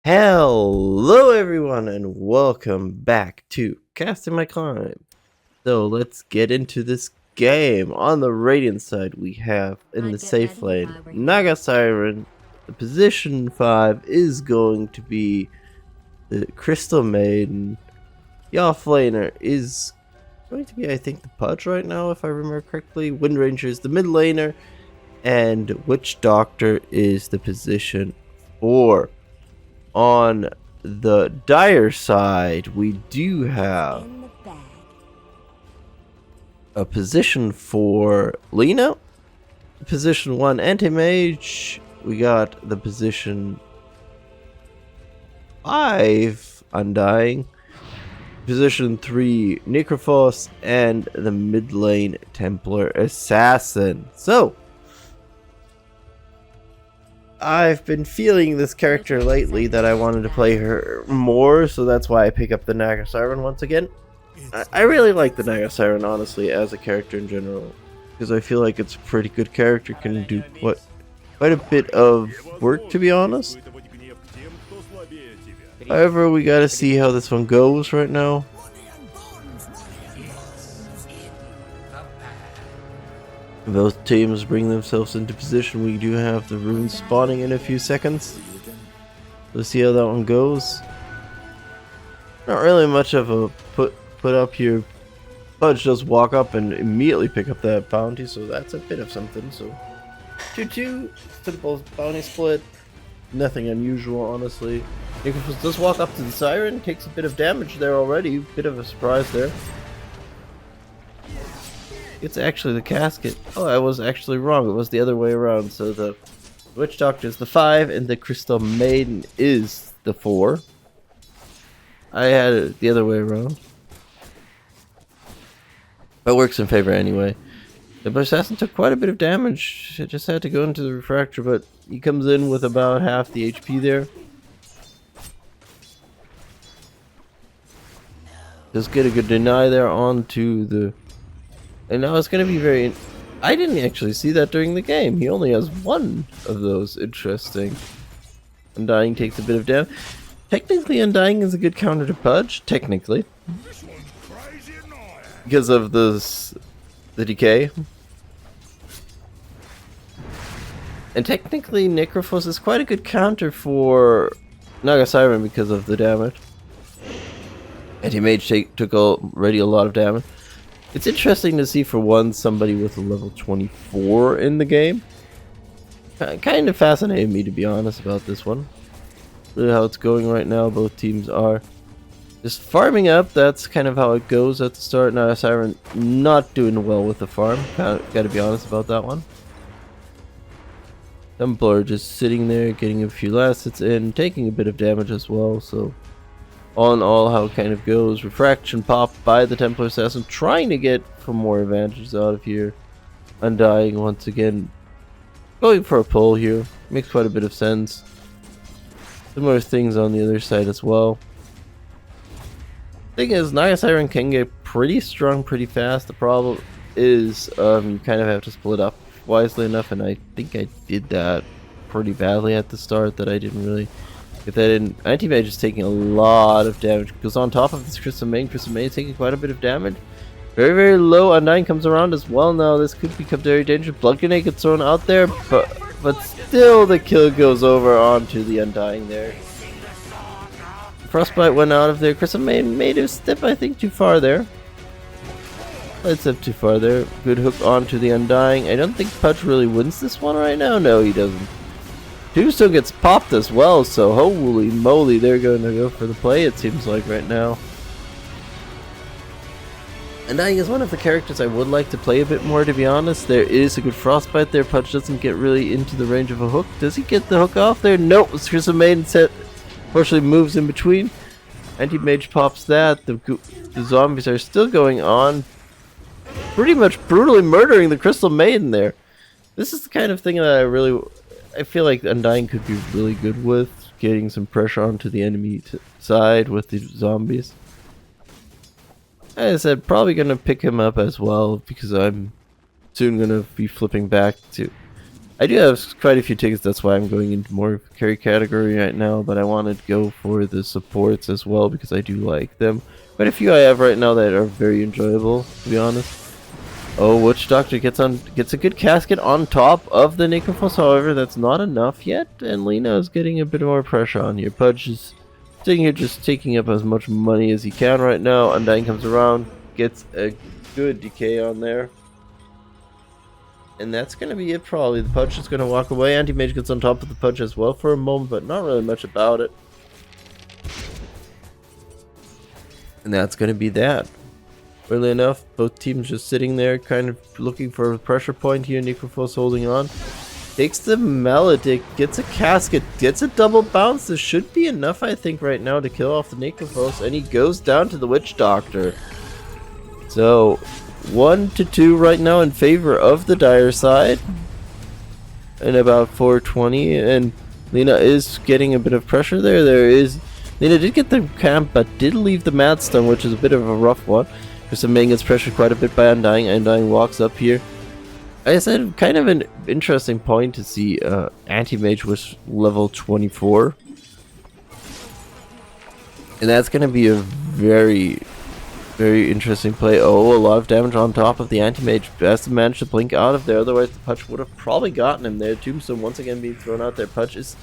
Hello everyone and welcome back to Casting My Climb. So let's get into this game. On the Radiant side we have in the safe lane Naga Siren. The position 5 is going to be the Crystal Maiden. The offlaner is going to be, I think, the Pudge right now if I remember correctly. Wind Ranger is the mid laner and Witch Doctor is the position 4. On the Dire side, we do have a position for Lena, position 1 Anti-Mage, we got the position 5 Undying, position 3 Necrophos, and the mid lane Templar Assassin. So, I've been feeling this character lately that I wanted to play her more, so that's why I pick up the Naga Siren once again. I really like the Naga Siren, honestly, as a character in general, because I feel like it's a pretty good character, can do quite a bit of work, to be honest. However, we gotta see how this one goes right now. Both teams bring themselves into position. We do have the runes spawning in a few seconds. Let's see how that one goes. Not really much of a put up here. Pudge does walk up and immediately pick up that bounty, so that's a bit of something. So 2-2, simple bounty split. Nothing unusual, honestly. Necrophos does walk up to the Siren, takes a bit of damage there already. Bit of a surprise there. It's actually the casket. Oh, I was actually wrong. It was the other way around. So the Witch Doctor is the 5 and the Crystal Maiden is the 4. I had it the other way around. But works in favor anyway. The Assassin took quite a bit of damage. It just had to go into the Refractor, but he comes in with about half the HP there. Just get a good deny there onto the... And now it's going to be very... I didn't actually see that during the game. He only has one of those. Interesting. Undying takes a bit of damage. Technically, Undying is a good counter to Pudge. Technically. Because of the decay. And technically, Necrophos is quite a good counter for Naga Siren because of the damage. Anti-Mage took already a lot of damage. It's interesting to see, for one, somebody with a level 24 in the game. Kind of fascinated me, to be honest, about this one. Really how it's going right now. Both teams are just farming up. That's kind of how it goes at the start. Now Siren not doing well with the farm. Gotta be honest about that one. Templar just sitting there, getting a few last hits in, taking a bit of damage as well, so... All in all, how it kind of goes. Refraction pop by the Templar Assassin, trying to get some more advantages out of here. Undying once again. Going for a pull here. Makes quite a bit of sense. Similar things on the other side as well. Thing is, Naga Siren can get pretty strong pretty fast. The problem is you kind of have to split up wisely enough, and I think I did that pretty badly at the start, that I didn't really... Get that in. Anti-Mage is taking a lot of damage. Because on top of this Crystal Maiden is taking quite a bit of damage. Very, very low. Undying comes around as well now. This could become very dangerous. Blood Grenade gets thrown out there. But still the kill goes over onto the Undying there. Frostbite went out of there. Crystal Maiden made a step, I think, too far there. Let's step too far there. Good hook onto the Undying. I don't think Pudge really wins this one right now. No, he doesn't. Tombstone gets popped as well, so holy moly, they're going to go for the play, it seems like, right now. Undying is one of the characters I would like to play a bit more, to be honest. There is a good Frostbite there. Pudge doesn't get really into the range of a hook. Does he get the hook off there? Nope. Crystal Maiden set, fortunately moves in between. Anti-Mage pops that. The zombies are still going on. Pretty much brutally murdering the Crystal Maiden there. This is the kind of thing that I feel like Undying could be really good with, getting some pressure onto the enemy side with the zombies. As I said, probably going to pick him up as well, because I'm soon going to be flipping back to I do have quite a few tickets, that's why I'm going into more of a carry category right now, but I wanted to go for the supports as well because I do like them. Quite a few I have right now that are very enjoyable, to be honest. Oh, Witch Doctor gets a good casket on top of the Necrophos, however, that's not enough yet, and Lena is getting a bit more pressure on here. Pudge is sitting here just taking up as much money as he can right now. Undying comes around, gets a good decay on there. And that's going to be it probably. The Pudge is going to walk away. Anti-Mage gets on top of the Pudge as well for a moment, but not really much about it. And that's going to be that. Weirdly enough, both teams just sitting there kind of looking for a pressure point here. Necrophos holding on. Takes the Maledict, gets a casket, gets a double bounce. This should be enough, I think, right now to kill off the Necrophos. And he goes down to the Witch Doctor. So 1-2 right now in favor of the Dire side. And about 420. And Lena is getting a bit of pressure there. Lena did get the camp, but did leave the Mad Stun, which is a bit of a rough one. Main gets pressured quite a bit by Undying. Undying walks up here. Like I said, kind of an interesting point to see Anti-Mage was level 24. And that's going to be a very, very interesting play. Oh, a lot of damage on top of the Anti-Mage. Has to manage to blink out of there. Otherwise, the Pudge would have probably gotten him there. Tombstone once again being thrown out there. Pudge is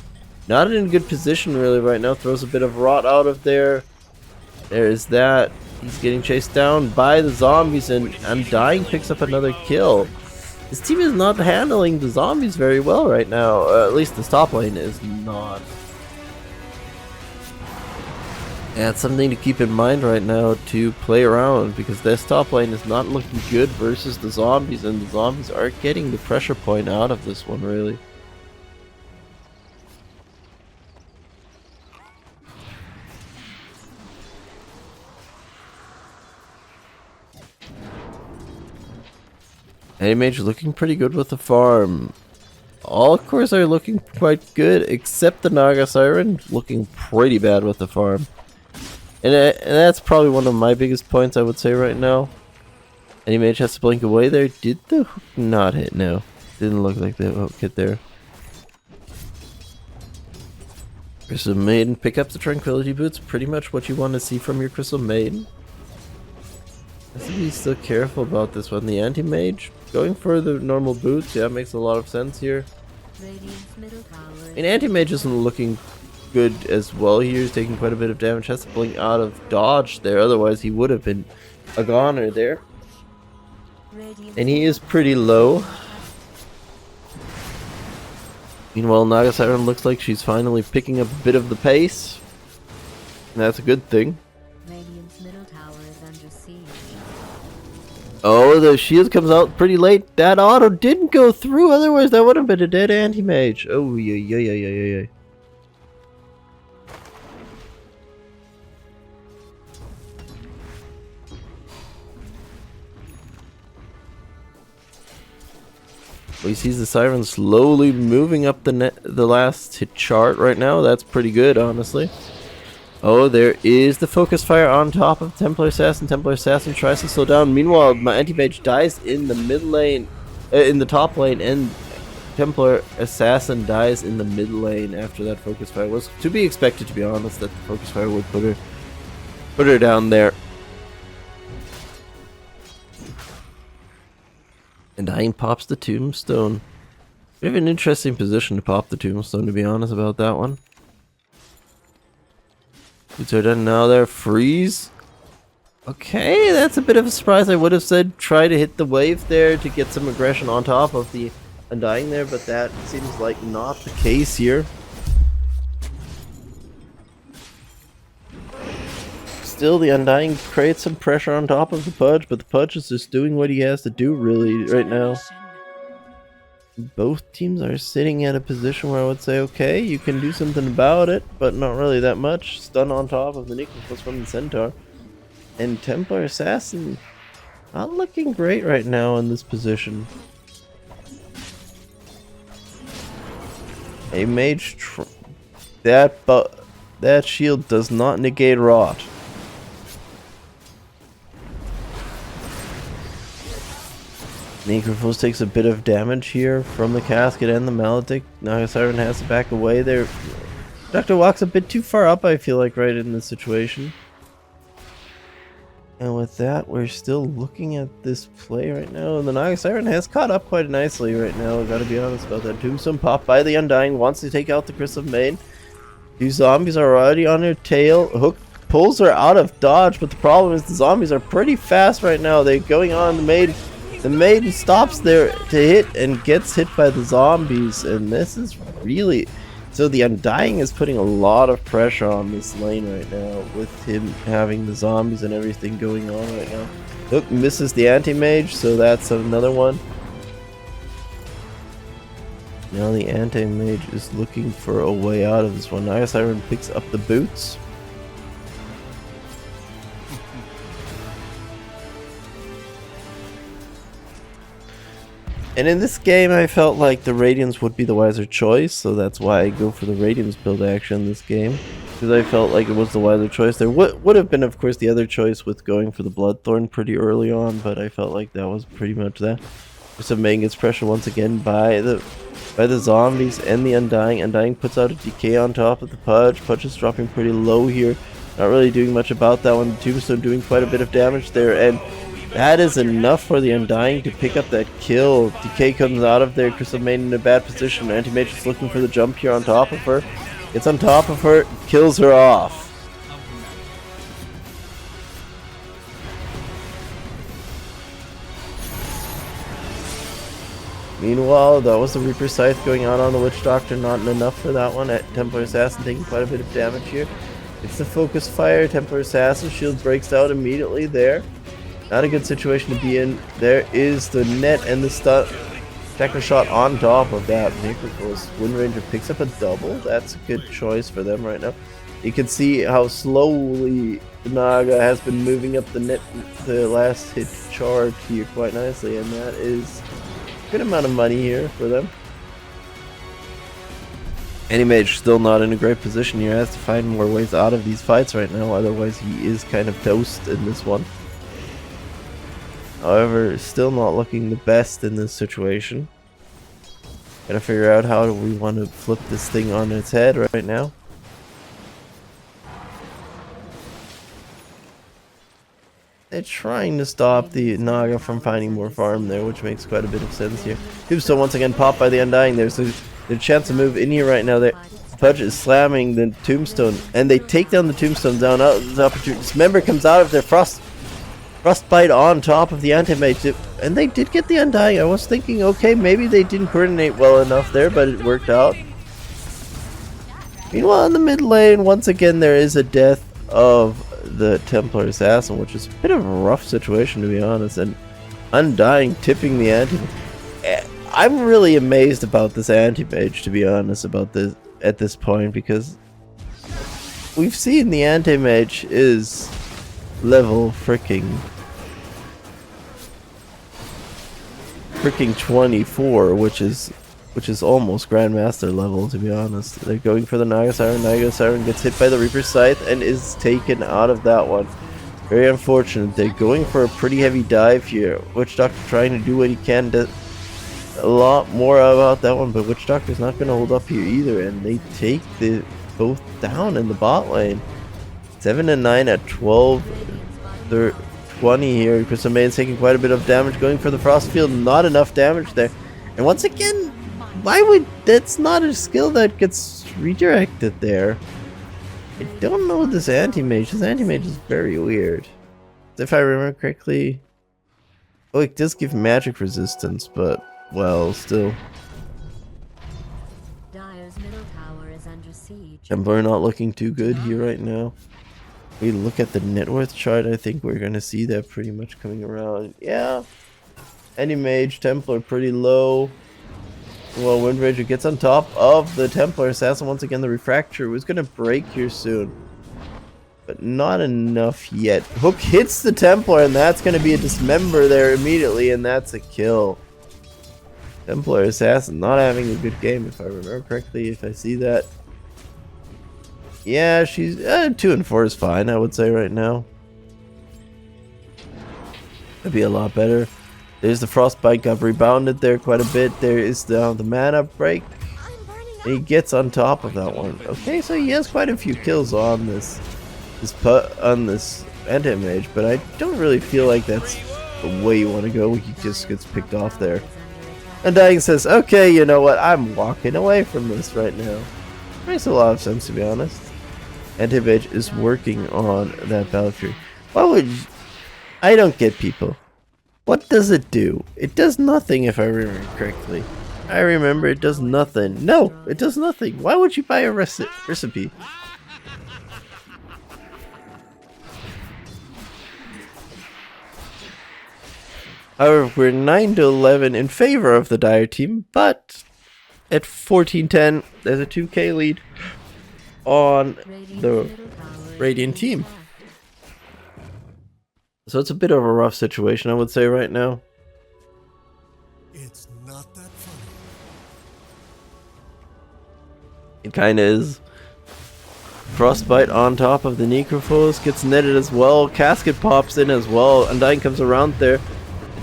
not in a good position really right now. Throws a bit of rot out of there. There's that. He's getting chased down by the zombies, and Undying picks up another kill. This team is not handling the zombies very well right now. At least this top lane is not. And it's something to keep in mind right now to play around, because this top lane is not looking good versus the zombies, and the zombies are getting the pressure point out of this one, really. Anti-Mage looking pretty good with the farm. All cores are looking quite good, except the Naga Siren looking pretty bad with the farm. And that's probably one of my biggest points, I would say, right now. Anti-Mage has to blink away there. Did the hook not hit? No. Didn't look like the hook hit there. Crystal Maiden, pick up the Tranquility Boots. Pretty much what you want to see from your Crystal Maiden. Has to be still careful about this one. The Anti-Mage going for the normal boots, yeah, makes a lot of sense here. And Anti-Mage isn't looking good as well here. He's taking quite a bit of damage. Has to blink out of dodge there, otherwise he would have been a goner there. And he is pretty low. Meanwhile, Naga Siren looks like she's finally picking up a bit of the pace. And that's a good thing. Oh, the shield comes out pretty late. That auto didn't go through, otherwise that would have been a dead Anti-Mage. Oh, yeah. We see the Siren slowly moving up the last hit chart right now. That's pretty good, honestly. Oh, there is the focus fire on top of Templar Assassin. Templar Assassin tries to slow down. Meanwhile, my Anti-Mage dies in the mid lane, in the top lane, and Templar Assassin dies in the mid lane after that focus fire. Was to be expected, to be honest, that the focus fire would put her down there. And Dying pops the Tombstone. We have an interesting position to pop the Tombstone, to be honest about that one. Boots are done now there. Freeze. Okay, that's a bit of a surprise. I would have said try to hit the wave there to get some aggression on top of the Undying there, but that seems like not the case here. Still, the Undying creates some pressure on top of the Pudge, but the Pudge is just doing what he has to do really right now. Both teams are sitting at a position where I would say, okay, you can do something about it, but not really that much. Stun on top of the Necrophos from the Centaur. And Templar Assassin not looking great right now in this position. A mage, that shield does not negate rot. Necrophos takes a bit of damage here from the casket and the maledict. Naga Siren has to back away there. Doctor walks a bit too far up, I feel like, right in this situation. And with that, we're still looking at this play right now. And the Naga Siren has caught up quite nicely right now. I gotta be honest about that. Tombstone popped by the Undying, wants to take out the Chris of Maine. Two zombies are already on her tail. Hook pulls her out of dodge, but the problem is the zombies are pretty fast right now. They're going on the maiden. The maiden stops there to hit and gets hit by the zombies, and this is really... So the Undying is putting a lot of pressure on this lane right now with him having the zombies and everything going on right now. Hook misses the Anti-Mage, so that's another one. Now the Anti-Mage is looking for a way out of this one. Naga Siren picks up the boots. And in this game, I felt like the Radiance would be the wiser choice, so that's why I go for the Radiance build action in this game. Because I felt like it was the wiser choice. There would have been, of course, the other choice with going for the Bloodthorn pretty early on, but I felt like that was pretty much that. So Megan gets pressure once again by the zombies and the Undying. Undying puts out a decay on top of the Pudge. Pudge is dropping pretty low here. Not really doing much about that one. Tombstone doing quite a bit of damage there, and that is enough for the Undying to pick up that kill. Decay comes out of there. Crystal Maiden in a bad position. Anti-Mage is looking for the jump here on top of her. Gets on top of her, kills her off. Meanwhile, that was the Reaper Scythe going on the Witch Doctor. Not enough for that one. Templar Assassin taking quite a bit of damage here. It's the focus fire. Templar Assassin shield breaks out immediately there. Not a good situation to be in. There is the net and the stun. Techno shot on top of that. Necrophos. Wind Ranger picks up a double. That's a good choice for them right now. You can see how slowly the Naga has been moving up the net, the last hit chart here quite nicely, and that is a good amount of money here for them. Anti-Mage still not in a great position here. Has to find more ways out of these fights right now, otherwise he is kind of toast in this one. However, still not looking the best in this situation. Gotta figure out how do we want to flip this thing on its head right now. They're trying to stop the Naga from finding more farm there, which makes quite a bit of sense here. Tombstone once again popped by the Undying. There's a chance to move in here right now. Pudge is slamming the Tombstone, and they take down the Tombstone down out of the opportunity. Dismember comes out of their Frostbite on top of the Anti-Mage, and they did get the Undying. I was thinking, okay, maybe they didn't coordinate well enough there, but it worked out. Meanwhile, in the mid lane, once again, there is a death of the Templar Assassin, which is a bit of a rough situation, to be honest, and Undying tipping the Anti-Mage. I'm really amazed about this Anti-Mage, to be honest, about this at this point, because we've seen the Anti-Mage is level freaking 24, which is almost Grandmaster level, to be honest. They're going for the Naga Siren. Naga Siren gets hit by the Reaper Scythe and is taken out of that one. Very unfortunate. They're going for a pretty heavy dive here. Witch Doctor trying to do what he can. A lot more about that one, but Witch Doctor's not going to hold up here either, and they take the both down in the bot lane. 7 and 9 at 12. They're 20 here. Crystal Maiden's taking quite a bit of damage, going for the Frost Field. Not enough damage there. And once again, why would... That's not a skill that gets redirected there. I don't know this Anti-Mage. This Anti-Mage is very weird. If I remember correctly... Oh, it does give magic resistance, but... Well, still. Dire's middle tower is under siege. And we're not looking too good here right now. We look at the net worth chart, I think we're gonna see that pretty much coming around. Yeah. Anti-Mage, Templar pretty low. Well, Wind Ranger gets on top of the Templar Assassin. Once again, the Refractor was gonna break here soon. But not enough yet. Hook hits the Templar, and that's gonna be a dismember there immediately, and that's a kill. Templar Assassin not having a good game, if I remember correctly, if I see that. Yeah, she's 2 and 4 is fine, I would say right now. That'd be a lot better. There's the frostbite, got rebounded there quite a bit. There is the mana break. And he gets on top of that one. Okay, so he has quite a few kills on this Anti-Mage, but I don't really feel like that's the way you want to go. He just gets picked off there. Undying says, okay, you know what, I'm walking away from this right now. Makes a lot of sense, to be honest. Anti-Mage is working on that Battlefield. Why would I don't get people. What does it do? It does nothing if I remember correctly. I remember it does nothing. No, it does nothing. Why would you buy a recipe? However, we're 9-11 in favor of the Dire team, but at 14-10, there's a 2k lead on the Radiant team. So it's a bit of a rough situation, I would say, right now. It's not that funny. It kinda is. Frostbite on top of the Necrophos gets netted as well. Casket pops in as well. Undying comes around there.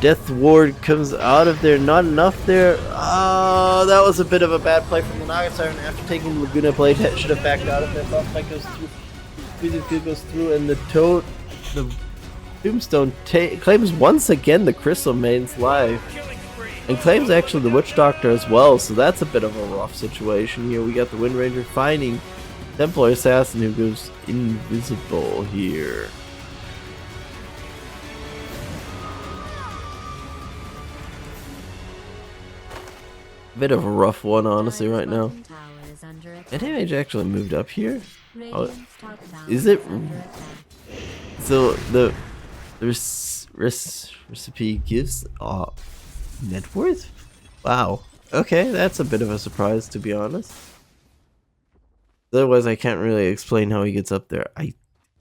Death Ward comes out of there. Not enough there. Oh, that was a bit of a bad play from the Naga Siren after taking Laguna Blade. Should have backed out of there. Frostbite goes through. Field goes through, and the Tombstone claims once again the Crystal Maiden's life. And claims actually the Witch Doctor as well, so that's a bit of a rough situation here. We got the Wind Ranger finding Templar Assassin who goes invisible here. Bit of a rough one, honestly, right now. Anti-Mage actually moved up here? Oh, is it? So the recipe gives net worth? Wow. Okay, that's a bit of a surprise, to be honest. Otherwise, I can't really explain how he gets up there.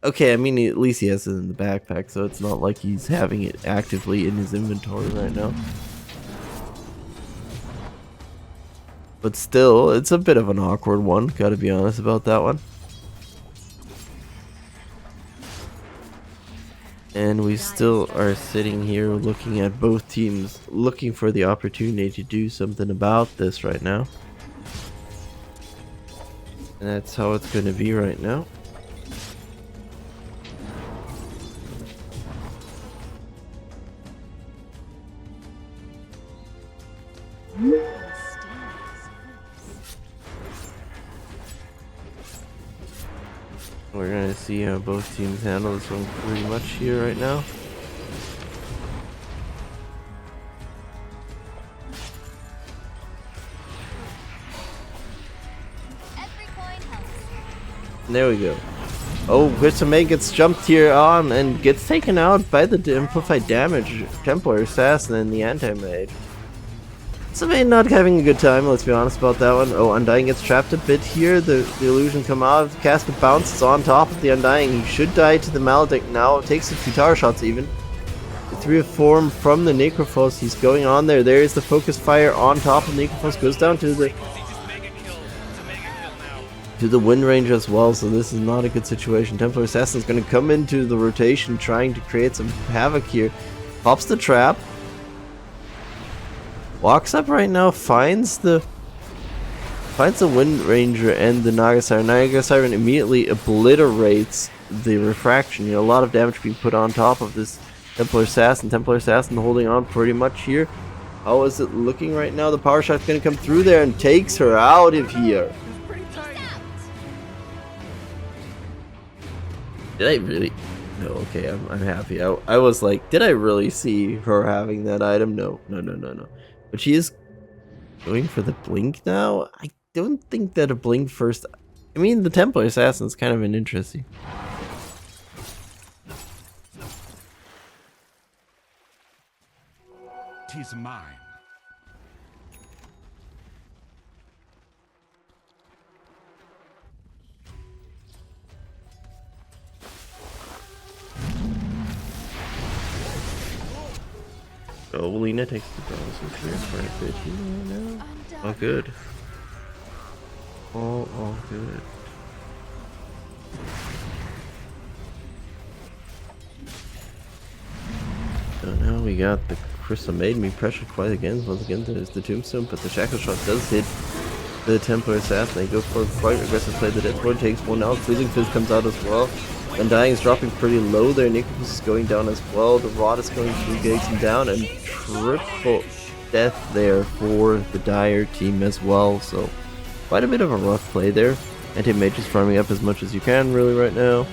Okay, I mean, at least he has it in the backpack, so it's not like he's having it actively in his inventory right now. But still, it's a bit of an awkward one, gotta be honest about that one. And we still are sitting here looking at both teams, looking for the opportunity to do something about this right now. And that's how it's going to be right now. We're gonna see how both teams handle this one pretty much here right now. And there we go. Oh, Crystal Maiden gets jumped here on and gets taken out by the amplified damage Templar Assassin and the Anti-Mage. So Maiden not having a good time, let's be honest about that one. Oh, Undying gets trapped a bit here. The illusion come out. Casket bounces on top of the Undying. He should die to the Maledict now. Takes a few tower shots even. The 3 of form from the Necrophos. He's going on there. There is the focus fire on top of Necrophos. Goes down to the Wind Ranger as well. So this is not a good situation. Templar Assassin is going to come into the rotation, trying to create some havoc here. Pops the trap. Walks up right now, finds the Wind Ranger and the Naga Siren. Naga Siren immediately obliterates the refraction. You know, a lot of damage being put on top of this Templar Assassin. Templar Assassin holding on pretty much here. How is it looking right now? The power shot's gonna come through there and takes her out of here. Did I really? No, okay, I'm happy. I was like, did I really see her having that item? No. But she is going for the blink now. I don't think that a blink first. I mean, the Templar Assassin is kind of an interesting. "'Tis mine." Oh, Lena takes the bonuses here for a bit now. Oh, good. All good. So now we got the Crystal Maiden being pressured quite again. Once again, there's the Tombstone, but the Shackle Shot does hit the Templar Assassin. They go for quite aggressive play. The Death Ward takes one out. Freezing Fist comes out as well. Undying is dropping pretty low there. Necrophus is going down as well. The Rod is going to get him down, and triple death there for the Dire team as well. So quite a bit of a rough play there. Anti-Mage is farming up as much as you can really right now.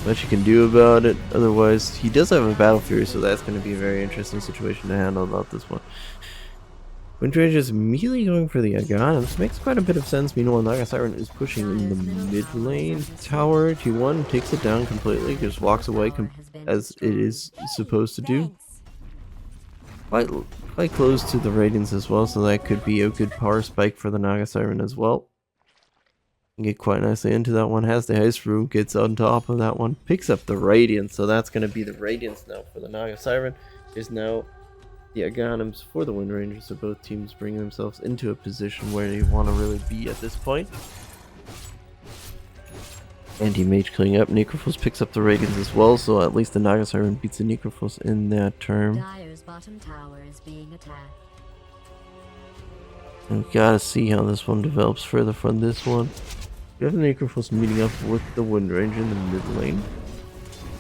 Much you can do about it. Otherwise, he does have a Battle Fury, so that's going to be a very interesting situation to handle about this one. Windranger is immediately going for the Aghanim's. Makes quite a bit of sense. Meanwhile, Naga Siren is pushing in the mid lane tower. T1 takes it down completely, just walks away as it is supposed to do. Quite close to the Radiance as well, so that could be a good power spike for the Naga Siren as well. Get quite nicely into that one. Has the Heist Room, gets on top of that one, picks up the Radiance, so that's going to be the Radiance now for the Naga Siren. There's now the Aghanim's for the Windranger, so both teams bring themselves into a position where they want to really be at this point. Anti-Mage cleaning up. Necrophos picks up the Radiance as well, so at least the Naga Siren beats the Necrophos in that term. Dire's bottom tower is being attacked. And we gotta see how this one develops further from this one. We have the Necrophos meeting up with the Windranger in the mid lane.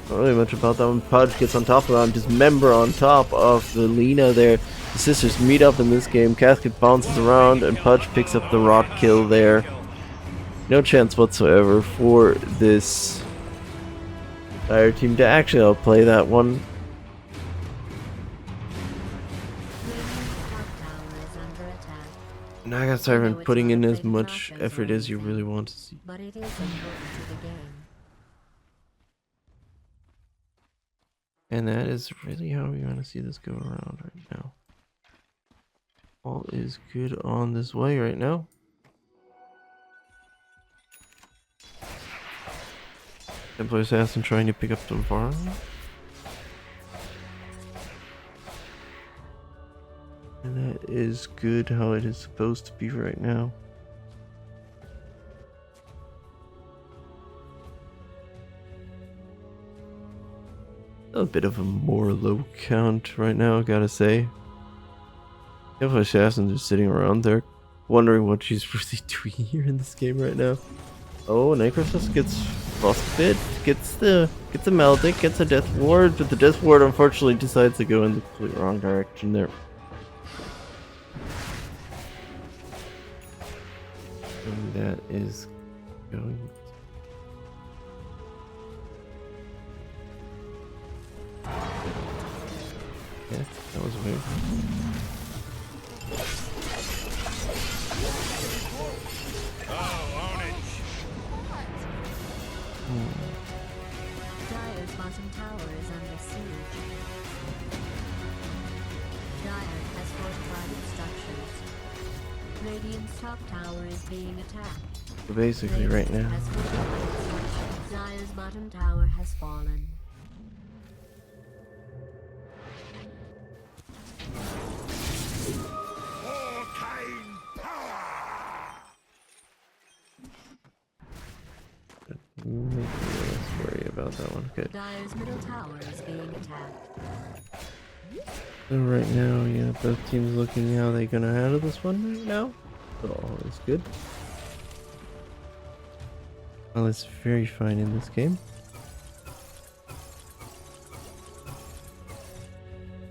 Not really much about that one. Pudge gets on top of that, Dismember on top of the Lina there. The sisters meet up in this game. Casket bounces around and Pudge picks up the rot kill there. No chance whatsoever for this Dire team to actually outplay that one. Naga Siren putting in as much effort as you really want to see. But it is important to the game. And that is really how we want to see this go around right now. All is good on this way right now. Templar Assassin trying to pick up some farm. And that is good how it is supposed to be right now. A bit of a more low count right now, gotta say. Templar Assassin's just sitting around there, wondering what she's really doing here in this game right now. Oh, Necrophos gets frostbit, gets the Maldic, gets a Death Ward, but the Death Ward unfortunately decides to go in the complete wrong direction there. And that is going. Yeah, that was weird. Dire's bottom tower is under siege. Dire has fortified its structures. Radiant's top tower is being attacked. So basically right now. Has fortified its structures. Dire's bottom tower has fallen. Let's worry about that one. Good. Dire's middle tower is being attacked. So right now, yeah, both teams looking how they're gonna handle this one right now. But all is good. Well, it's very fine in this game.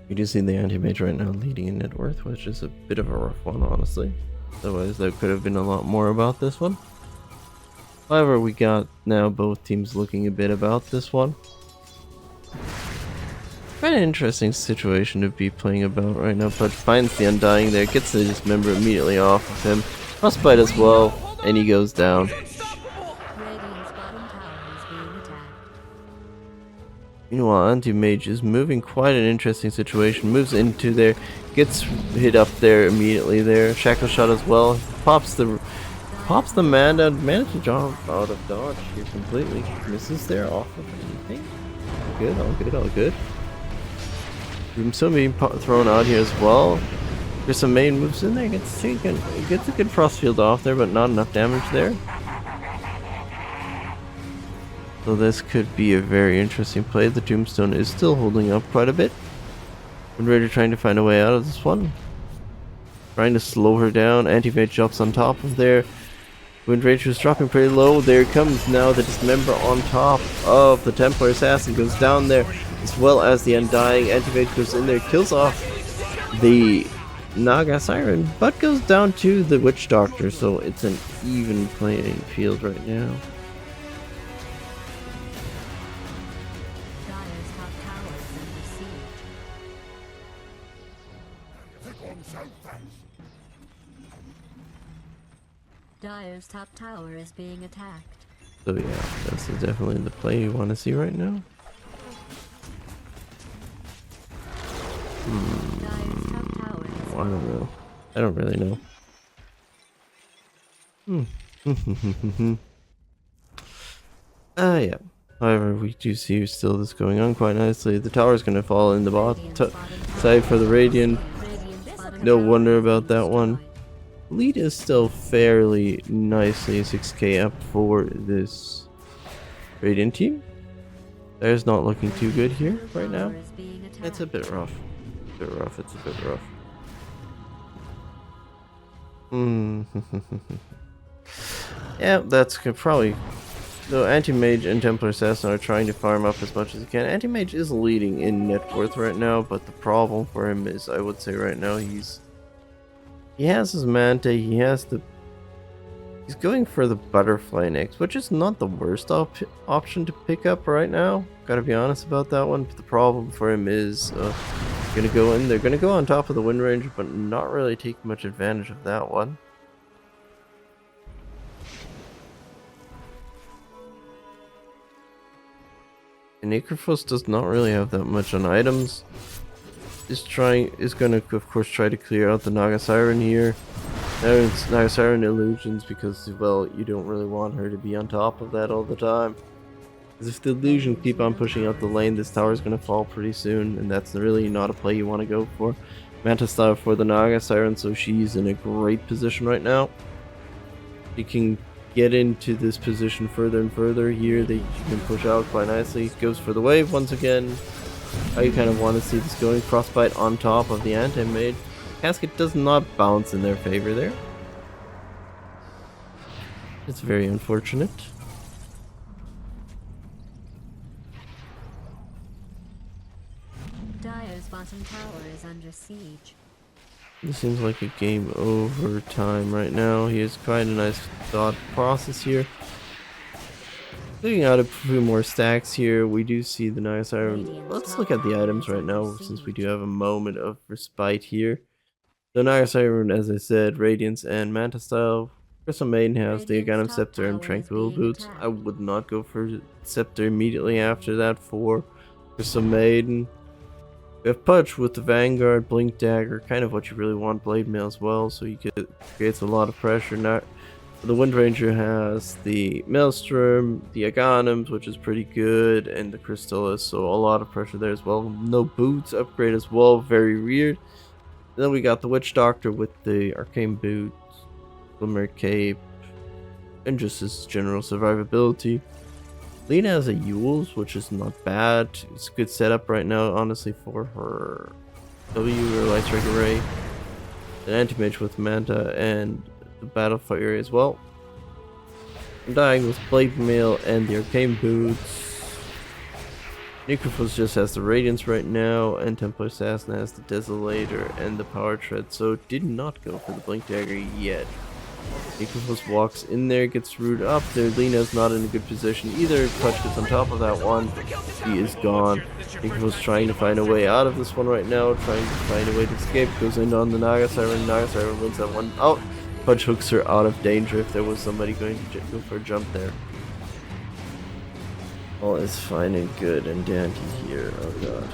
You do see the Anti-Mage right now leading in net worth, which is a bit of a rough one, honestly. Otherwise, there could have been a lot more about this one. However, we got now both teams looking a bit about this one. Quite an interesting situation to be playing about right now. Pudge finds the Undying there, gets the Dismember immediately off of him. Frostbite as well, and he goes down. Radiant's bottom tower is being attacked. Meanwhile, Anti-Mage is moving quite an interesting situation. Moves into there, gets hit up there immediately there. Shackle Shot as well. Pops the man and manages to jump out of dodge here completely. Misses there off of anything. Good, all good, all good. Tombstone being thrown out here as well. There's some main moves in there. Gets a good frost field off there, but not enough damage there. So this could be a very interesting play. The Tombstone is still holding up quite a bit. Wind Raider trying to find a way out of this one. Trying to slow her down. Anti-Mage jumps on top of there. Wind Raider is dropping pretty low. There comes now the Dismember on top of the Templar Assassin. Goes down there, as well as the Undying. Anti-Mage goes in there, kills off the Naga Siren, but goes down to the Witch Doctor. So it's an even playing field right now. Dire's top tower is under siege. Dire's top tower is being attacked. So yeah, this is definitely the play you want to see right now. Dire's top tower is I don't know. I don't really know. Yeah. However, we do see still this going on quite nicely. The tower is going to fall in the side for the Radiant. Radiant's bottom No tower wonder is about that one. destroyed. Lead is still fairly nicely 6k up for this Radiant team. There's not looking too good here right now. Tower is being attacked. It's a bit rough. It's a bit rough. Yeah, that's probably... So Anti-Mage and Templar Assassin are trying to farm up as much as he can. Anti-Mage is leading in net worth right now, but the problem for him is, I would say right now, he has his Manta, he's going for the Butterfly next, which is not the worst option to pick up right now. Gotta be honest about that one, but the problem for him is they're gonna go on top of the Wind Ranger, but not really take much advantage of that one. And Icarus does not really have that much on items. Is gonna of course try to clear out the Naga Siren here. Now it's Naga Siren illusions because, well, you don't really want her to be on top of that all the time. Because if the illusions keep on pushing out the lane, this tower is gonna fall pretty soon, and that's really not a play you want to go for. Manta style for the Naga Siren, so she's in a great position right now. She can get into this position further and further here. She can push out quite nicely. Goes for the wave once again. I kind of want to see this going. Frostbite on top of the Anti-Mage. Casket does not bounce in their favor there. It's very unfortunate. Dire's bottom tower is under siege. This seems like a game over time right now. He has quite a nice thought process here. Looking out a few more stacks here, we do see the Naga Siren. Let's look at the items right now, since we do have a moment of respite here. The Naga Siren, as I said, Radiance and Manta style. Crystal Maiden has the Aghanim Scepter and Tranquil Boots. I would not go for Scepter immediately after that for Crystal Maiden. We have Pudge with the Vanguard, Blink Dagger, kind of what you really want, Blade Mail as well, so creates a lot of pressure. Now, the Wind Ranger has the Maelstrom, the Aghanims, which is pretty good, and the Crystallis, so a lot of pressure there as well. No boots upgrade as well, very weird. Then we got the Witch Doctor with the Arcane Boots, Glimmer Cape, and just his general survivability. Lena has a Yules, which is not bad. It's a good setup right now, honestly, for her W or Light Strike Array. An Anti-Mage with Manta and the Battle Fire as well. I'm dying with Blade Mail and the Arcane Boots. Necrophos just has the Radiance right now, and Templar Assassin has the Desolator and the Power Tread, so did not go for the Blink Dagger yet. Necrophos walks in there, gets rooted up there. Lena's not in a good position either. Clutch gets on top of that one. He is gone. Necrophos trying to find a way out of this one right now, trying to find a way to escape. Goes in on the Naga Siren. Naga Siren wins that one out. Pudge hooks her out of danger if there was somebody going to go for a jump there. All is fine and good and dandy here. Oh god.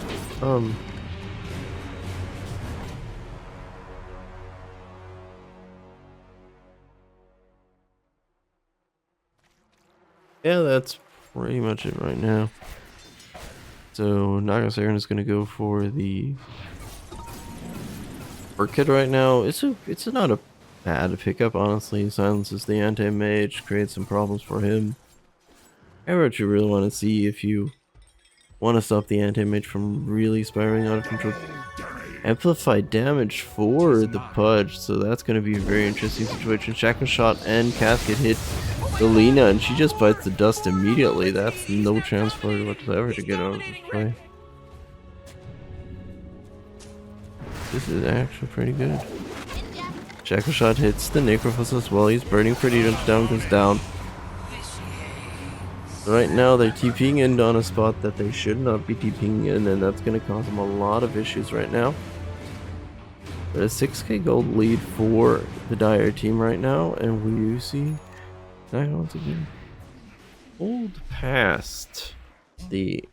Yeah, that's pretty much it right now. So Naga Siren is gonna go for the Orchid right now. It's not a bad pickup, honestly. Silences the Anti-Mage, creates some problems for him. However, what you really want to see if you want to stop the Anti-Mage from really spiraling out of control. amplified damage for the Pudge, so that's going to be a very interesting situation. Shackle Shot and Casket hit the Lina, and she just bites the dust immediately. That's no chance for her whatsoever to get out of this play. This is actually pretty good. Shackle Shot hits the Necrophos as well. He's burning pretty much down, goes down. Right now they're TPing in on a spot that they should not be TPing in, and that's going to cause them a lot of issues right now. But a 6k gold lead for the Dire team right now, and we see Naga once again pulled past the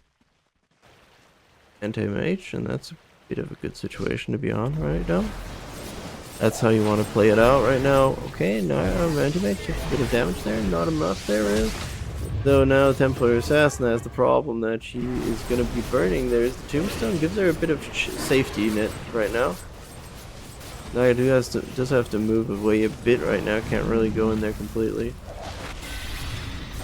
Anti-Mage, and that's a bit of a good situation to be on right now. That's how you want to play it out right now. Okay, now Anti-Mage takes a bit of damage there, not enough there is. Though now Templar Assassin has the problem that she is going to be burning. There's the Tombstone, gives her a bit of safety net right now. Naga does have to move away a bit right now, can't really go in there completely.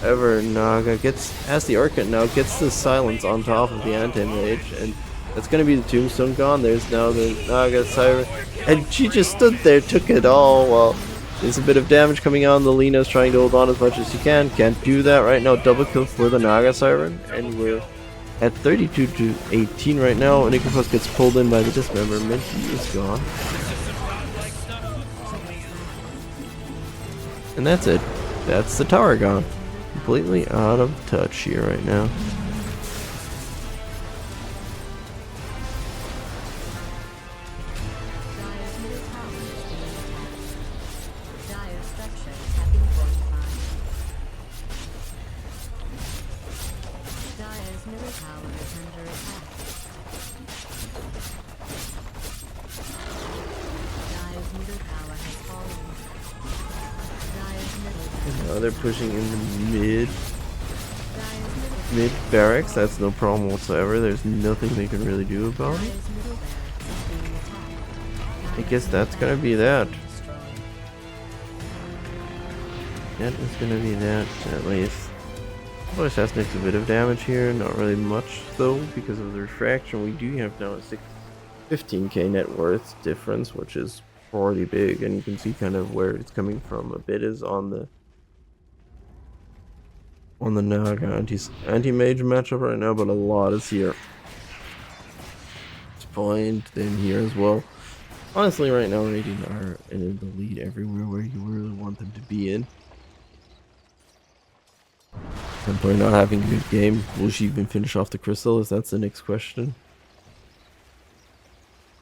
However, Naga has the Arcant now, gets the silence on top of the Anti-Mage, and that's going to be the Tombstone gone. There's now the Naga Siren, and she just stood there, took it all while there's a bit of damage coming on. The Lina's trying to hold on as much as she can. Can't do that right now. Double kill for the Naga Siren. And we're at 32 to 18 right now. Necrophos gets pulled in by the Dismemberment. He is gone. And that's it. That's the tower gone. Completely out of touch here right now. Now they're pushing in the mid barracks. That's no problem whatsoever. There's nothing they can really do about it. I guess that's gonna be that. That is gonna be that, at least. Voice has takes a bit of damage here, not really much though, because of the refraction. We do have now a 15k net worth difference, which is pretty big, and you can see kind of where it's coming from. A bit is on the Naga Anti-Mage matchup right now, but a lot is here. It's point, then here as well. Honestly, right now, Radiant are in the lead everywhere where you really want them to be in. Templar not having a good game. Will she even finish off the Crystal? That's the next question.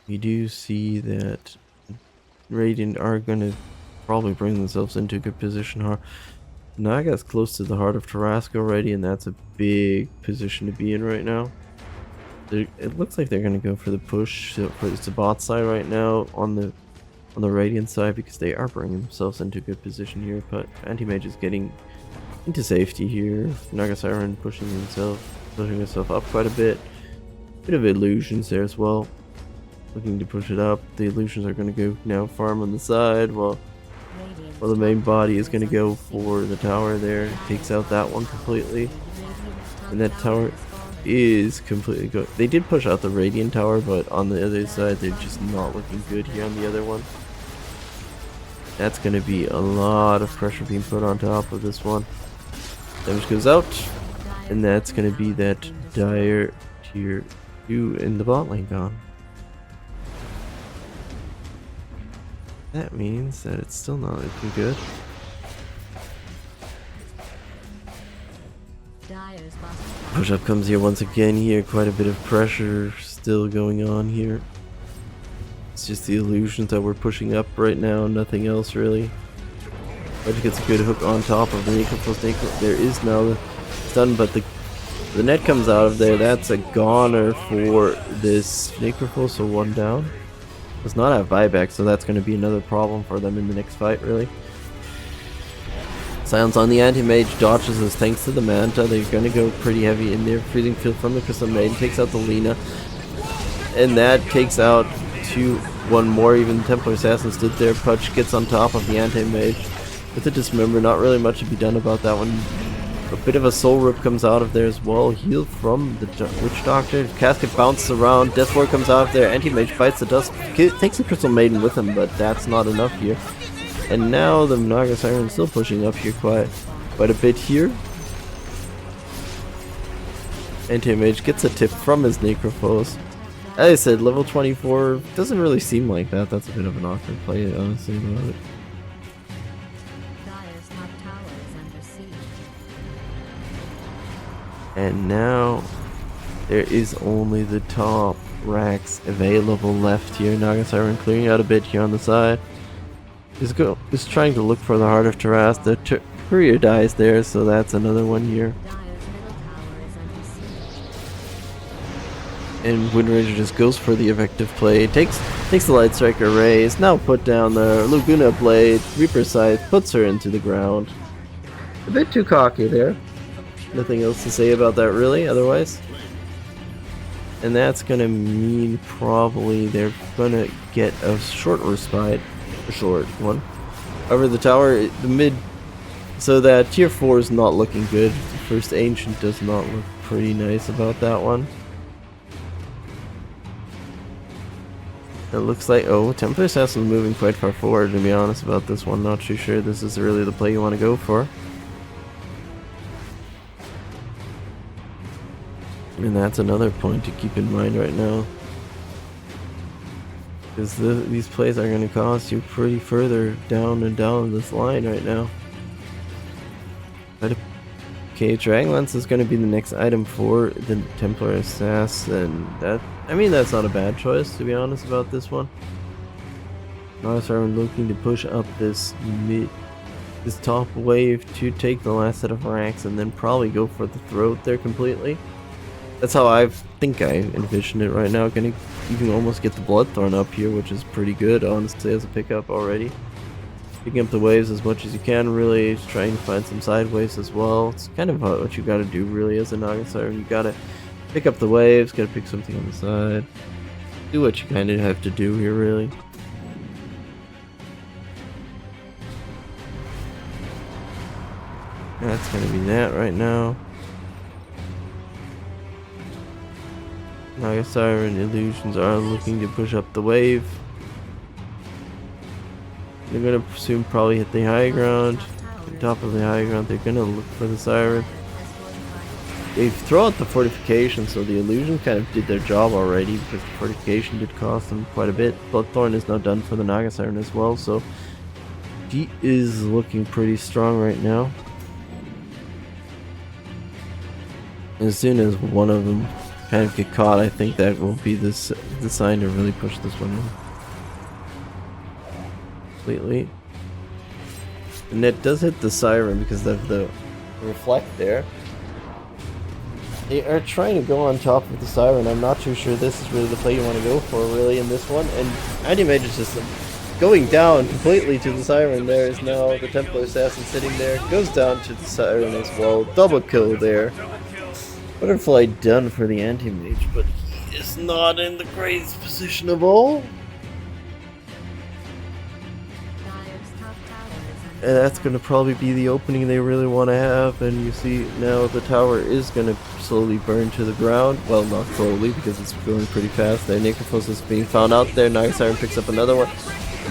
We do see that Radiant are going to probably bring themselves into a good position. Naga's close to the heart of Tarrasque already, and that's a big position to be in right now. It looks like they're going to go for the push for the bot side right now on the Radiant side, because they are bringing themselves into a good position here. But Anti-Mage is getting into safety here. Naga Siren pushing himself up quite a bit. Bit of illusions there as well. Looking to push it up. The illusions are going to go now farm on the side, while the main body is going to go for the tower there. Takes out that one completely. And that tower is completely good. They did push out the Radiant tower, but on the other side, they're just not looking good here on the other one. That's going to be a lot of pressure being put on top of this one. Damage goes out. And that's going to be that Dire tier 2 in the bot lane gone. That means that it's still not looking good. Push up comes here once again here. Quite a bit of pressure still going on here. It's just the illusions that we're pushing up right now, nothing else really. But gets a good hook on top of the Necrophos. There is now the stun, but the net comes out of there. That's a goner for this Necrophos, so one down. Does not have buyback, so that's going to be another problem for them in the next fight, really. Silence on the Anti-Mage dodges us thanks to the Manta. They're going to go pretty heavy in there. Freezing Field from the Crystal Maiden takes out the Lina. And that takes out one more. Even Templar Assassin stood there. Pudge gets on top of the Anti-Mage with the Dismember. Not really much to be done about that one. A bit of a soul rip comes out of there as well. Heal from the Witch Doctor. Casket bounces around. Death Ward comes out of there. Anti-Mage bites the dust. Takes the Crystal Maiden with him, but that's not enough here. And now the Naga Siren still pushing up here quite a bit here. Anti-Mage gets a tip from his Necrophos. As I said, level 24 doesn't really seem like that. That's a bit of an awkward play, honestly, about it. Dire's top tower is under siege. And now there is only the top racks available left here. Naga Siren clearing out a bit here on the side. Is trying to look for the Heart of Taras. The courier dies there, so that's another one here. Dire's middle tower is under siege. And Windranger just goes for the effective play. Takes the Light Striker raise. Now put down the Laguna Blade. Reaper Scythe puts her into the ground. A bit too cocky there. Nothing else to say about that really, otherwise. And that's gonna mean probably they're gonna get a short respite. A short one. However, the tower, the mid, so that tier 4 is not looking good. The first Ancient does not look pretty nice about that one. It looks like, oh, Templar Assassin is moving quite far forward, to be honest about this one. Not too sure this is really the play you want to go for. And that's another point to keep in mind right now. Because these plays are going to cost you pretty further down and down this line right now. But okay, Dragonlance is going to be the next item for the Templar Assassin. I mean, that's not a bad choice, to be honest about this one. Naga Siren looking to push up this top wave to take the last set of racks and then probably go for the throat there completely. That's how I think I envision it right now. You can almost get the Bloodthorn up here, which is pretty good, honestly, as a pickup already. Picking up the waves as much as you can, really. Trying to find some side waves as well. It's kind of what you gotta do, really, as a Naga Siren. You gotta pick up the waves, gotta pick something on the side. Do what you kind of have to do here, really. That's gonna be that right now. Naga Siren illusions are looking to push up the wave. They're gonna soon probably hit the high ground. The top of the high ground, they're gonna look for the Siren. They throw out the fortification, so the illusion kind of did their job already, because the fortification did cost them quite a bit. Bloodthorn is now done for the Naga Siren as well, so he is looking pretty strong right now. As soon as one of them kind of get caught, I think that will be the sign to really push this one in completely. And it does hit the Siren because of the reflect there. They are trying to go on top of the Siren. I'm not too sure this is really the play you want to go for really in this one. And Anti-Mage is just going down completely to the Siren. There is now the Templar Assassin sitting there. Goes down to the Siren as well. Double kill there. Butterfly done for the Anti-Mage, but he is not in the greatest position of all. Dire's top tower is under And that's going to probably be the opening they really want to have. And you see now the tower is going to slowly burn to the ground. Well, not slowly because it's going pretty fast. Their Necrophos is being found out there. Naga Siren picks up another one.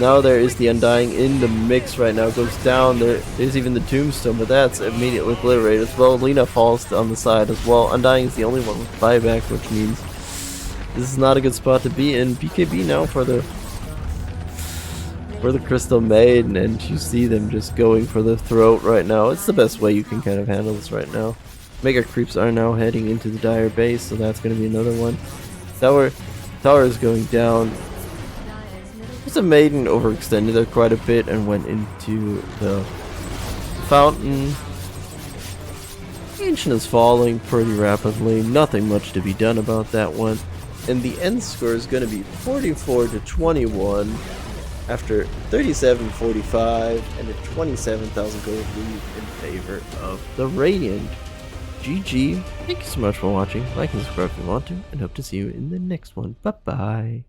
Now there is the Undying in the mix right now. Goes down. There's even the Tombstone, but that's immediately obliterated as well. Lina falls on the side as well. Undying is the only one with buyback, which means this is not a good spot to be in. BKB now for the Crystal Maiden, and you see them just going for the throat right now. It's the best way you can kind of handle this right now. Mega Creeps are now heading into the Dire base, so that's going to be another one. Tower is going down. The Maiden overextended there quite a bit and went into the fountain. Ancient is falling pretty rapidly. Nothing much to be done about that one. And the end score is going to be 44-21 after 37-45 and a 27,000 gold lead in favor of the Radiant. GG. Thank you so much for watching. Like and subscribe if you want to, and hope to see you in the next one. Bye bye.